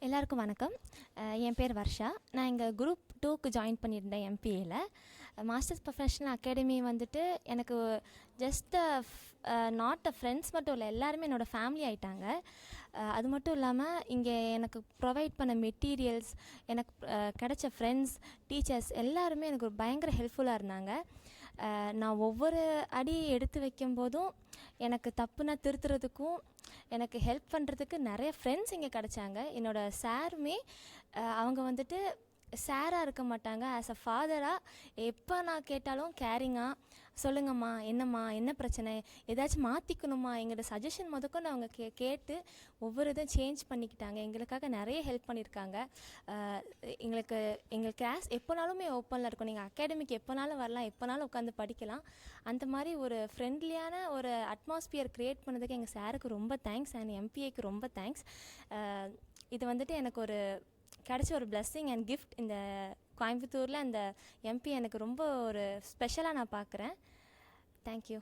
எல்லாருக்கும் வணக்கம். என் பேர் வர்ஷா. நான் இங்கே குரூப் 2க்கு ஜாயின் பண்ணியிருந்தேன் எம்பிஏல. மாஸ்டர்ஸ் ப்ரொஃபஷனல் அகாடமி வந்துட்டு எனக்கு ஜஸ்ட் நாட் ஃப்ரெண்ட்ஸ் மட்டும் இல்லை, எல்லாருமே என்னோடய ஃபேமிலி ஆகிட்டாங்க. அது மட்டும் இல்லாமல் இங்கே எனக்கு ப்ரொவைட் பண்ண மெட்டீரியல்ஸ், எனக்கு கிடைச்ச ஃப்ரெண்ட்ஸ், டீச்சர்ஸ் எல்லாருமே எனக்கு ஒரு பயங்கர ஹெல்ப்ஃபுல்லாக இருந்தாங்க. நான் ஒவ்வொரு அடி எடுத்து வைக்கும்போதும் எனக்கு தப்புனா திருத்துறதுக்கும் எனக்கு ஹெல்ப் பண்ணுறதுக்கு நிறைய ஃப்ரெண்ட்ஸ் இங்கே கிடச்சாங்க. என்னோடய சாருமே அவங்க வந்துட்டு சாராக இருக்க மாட்டாங்க, ஆஸ் அ ஃபாதராக எப்போ நான் கேட்டாலும் கேரிங்காக சொல்லுங்கம்மா, என்னம்மா, என்ன பிரச்சனை, ஏதாச்சும் மாற்றிக்கணுமா, எங்களோட சஜஷன் முதற்கொண்டு அவங்க கேட்டு ஒவ்வொரு இதை சேஞ்ச் பண்ணிக்கிட்டாங்க. எங்களுக்காக நிறைய ஹெல்ப் பண்ணியிருக்காங்க. எங்கள் கிளாஸ் எப்போனாலுமே ஓப்பனில் இருக்கும். நீங்கள் அகாடமிக்கு எப்போனாலும் வரலாம், எப்போனாலும் உட்காந்து படிக்கலாம். அந்த மாதிரி ஒரு ஃப்ரெண்ட்லியான ஒரு அட்மாஸ்பியர் க்ரியேட் பண்ணதுக்கு எங்கள் சாருக்கு ரொம்ப தேங்க்ஸ், அண்ட் எம்பிஏக்கு ரொம்ப தேங்க்ஸ். இது வந்துட்டு எனக்கு ஒரு கிடைச்ச ஒரு பிளெஸ்ஸிங் அண்ட் கிஃப்ட். இந்த கோயம்புத்தூரில் அந்த எம்பி எனக்கு ரொம்ப ஒரு ஸ்பெஷலாக நான் பார்க்குறேன். தேங்க்யூ.